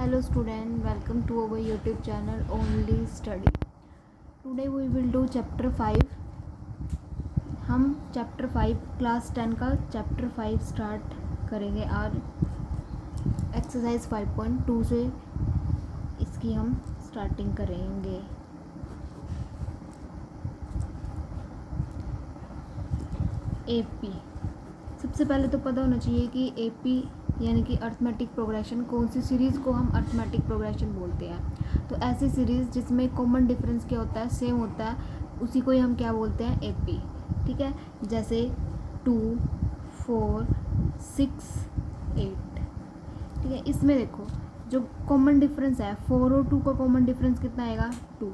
Hello student, welcome to our YouTube channel Only Study. Today we will do chapter 5. हम chapter 5 class 10 का chapter 5 start करेंगे आज exercise 5.2 से इसकी हम स्टार्टिंग करेंगे। एपी सबसे पहले तो पता होना चाहिए कि एपी यानी कि अर्थमेटिक प्रोग्रेशन कौन सी सीरीज़ को हम अर्थमेटिक प्रोग्रेशन बोलते हैं। तो ऐसी सीरीज़ जिसमें कॉमन डिफरेंस क्या होता है, सेम होता है, उसी को ही हम क्या बोलते हैं, एपी। ठीक है, जैसे 2, 4, 6, 8। ठीक है, इसमें देखो जो कॉमन डिफरेंस है 4 और 2 का कॉमन डिफरेंस कितना आएगा 2,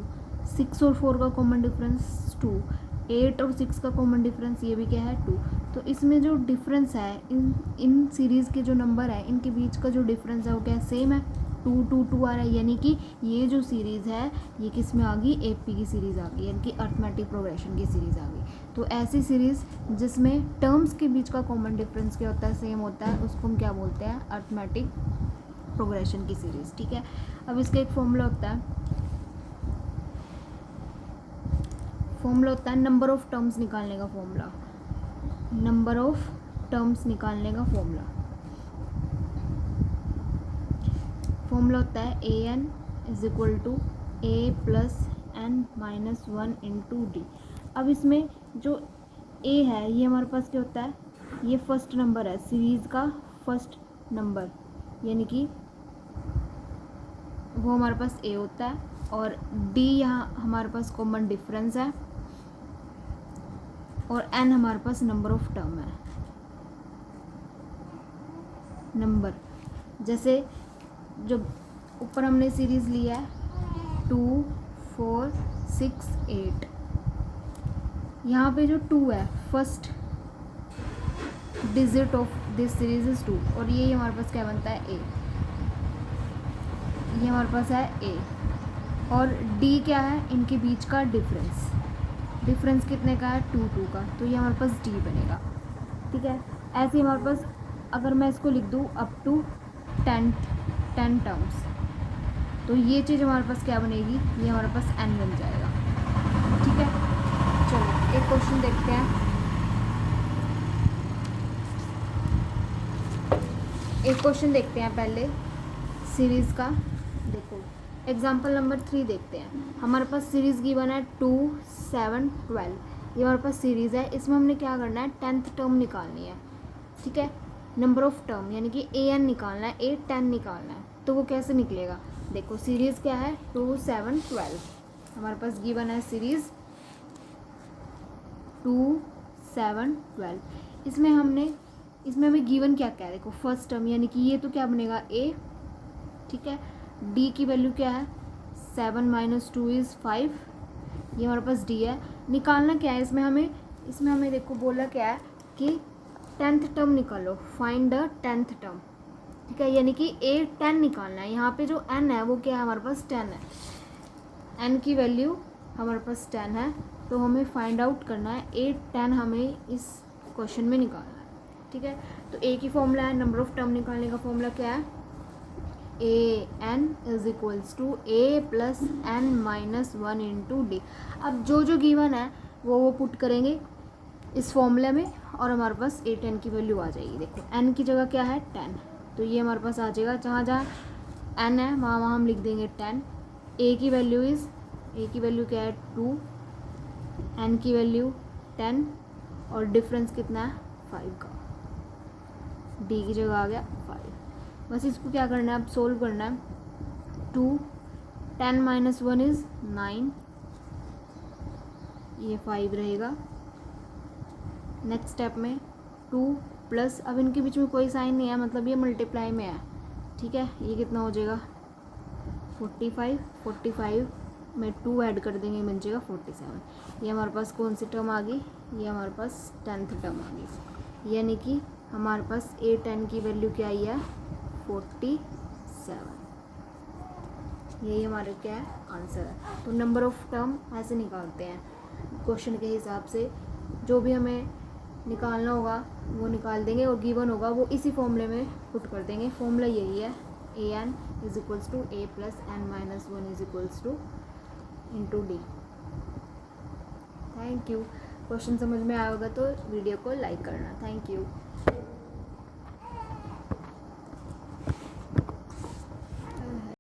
6 और 4 का कॉमन डिफरेंस 2, 8 और 6 का कॉमन डिफरेंस ये भी क्या है 2। तो इसमें जो डिफरेंस है इन सीरीज़ के जो नंबर है इनके बीच का जो डिफरेंस है वो क्या सेम है, 2 2 2 आ रहा है। यानी कि ये जो सीरीज़ है ये किस में आ गई, एपी की सीरीज़ आ गई, यानी कि अर्थमेटिक प्रोग्रेशन की सीरीज़ आ गई। तो ऐसी सीरीज़ जिसमें टर्म्स के बीच का कॉमन डिफरेंस क्या होता है, सेम होता है, उसको हम क्या बोलते हैं, अर्थमेटिक प्रोग्रेशन की सीरीज़। ठीक है, अब इसका एक फॉर्मूला होता है नंबर ऑफ टर्म्स निकालने का फॉर्मूला, नंबर ऑफ टर्म्स निकालने का फॉर्मूला होता है A N is equal to A plus N minus 1 into D. अब इसमें जो ए है ये हमारे पास क्या होता है, ये फर्स्ट नंबर है, सीरीज़ का फर्स्ट नंबर, यानी कि वो हमारे पास ए होता है, और डी यहाँ हमारे पास कॉमन डिफरेंस है, और एन हमारे पास नंबर ऑफ टर्म है। नंबर जैसे जब ऊपर हमने सीरीज़ लिया है 2, 4, 6, 8, यहाँ पे जो 2 है first digit of this series is 2, और ये हमारे पास क्या बनता है ए, ये हमारे पास है ए, और डी क्या है, इनके बीच का डिफरेंस कितने का है 2 2 का, तो ये हमारे पास डी बनेगा। ठीक है, ऐसे हमारे पास अगर मैं इसको लिख दूँ अप टू 10 टर्म्स, तो ये चीज़ हमारे पास क्या बनेगी, ये हमारे पास एन बन जाएगा। ठीक है, चलो एक क्वेश्चन देखते हैं। एक क्वेश्चन देखते हैं पहले सीरीज़ का। देखो एग्जाम्पल नंबर 3 देखते हैं। हमारे पास सीरीज़ गिवन है 2, 7, 12, ये हमारे पास सीरीज़ है। इसमें हमने क्या करना है, 10th टर्म निकालनी है। ठीक है, नंबर ऑफ टर्म यानी कि ए एन निकालना है, 8 10 निकालना है। तो वो कैसे निकलेगा, देखो सीरीज़ क्या है 2, 7, 12, हमारे पास गिवन है सीरीज़ 2, 7, 12। इसमें हमें गिवन क्या क्या है, देखो फर्स्ट टर्म यानी कि ये तो क्या बनेगा ए। ठीक है, डी की वैल्यू क्या है 7 - 2 इज़ 5, ये हमारे पास डी है। निकालना क्या है इसमें हमें देखो बोला क्या है कि 10th टर्म निकालो, फाइंड द 10th टर्म। ठीक है, यानी कि ए 10 निकालना है। यहाँ पे जो एन है वो क्या है, हमारे पास 10 है, एन की वैल्यू हमारे पास 10 है, तो हमें फाइंड आउट करना है 8 10 हमें इस क्वेश्चन में निकालना है। ठीक है, तो ए की फॉर्मूला है, नंबर ऑफ टर्म निकालने का फॉर्मूला क्या है, A N is equals to A plus N minus 1 into D. अब जो गिवन है वो पुट करेंगे इस फॉर्मूले में, और हमारे पास ए 10 की वैल्यू आ जाएगी। देखो एन की जगह क्या है 10, तो ये हमारे पास आ जाएगा, जहाँ जहाँ एन है वहाँ हम लिख देंगे 10। ए की वैल्यू क्या है 2, एन की वैल्यू 10, और डिफरेंस कितना है 5 का, डी की जगह आ गया 5। बस इसको क्या करना है, अब सोल्व करना है। 2 10 - 1 इज़ 9, ये 5 रहेगा। नेक्स्ट स्टेप में 2 प्लस, अब इनके बीच में कोई साइन नहीं है, मतलब ये मल्टीप्लाई में है। ठीक है, ये कितना हो जाएगा 45 में 2 ऐड कर देंगे, मिल जाएगा 47। ये हमारे पास कौन सी टर्म आ गई, ये हमारे पास 10th टर्म आ गई, यानी कि हमारे पास ए 10 की वैल्यू क्या आई है 47। यही हमारे क्या है आंसर है। तो नंबर ऑफ टर्म ऐसे निकालते हैं क्वेश्चन के हिसाब से, जो भी हमें निकालना होगा वो निकाल देंगे, और गिवन होगा वो इसी फॉर्मूले में पुट कर देंगे। फॉर्मूला यही है A N is equals to A plus N minus one is equals to into D. Thank you. Question समझ में आया होगा तो वीडियो को लाइक करना। Thank you.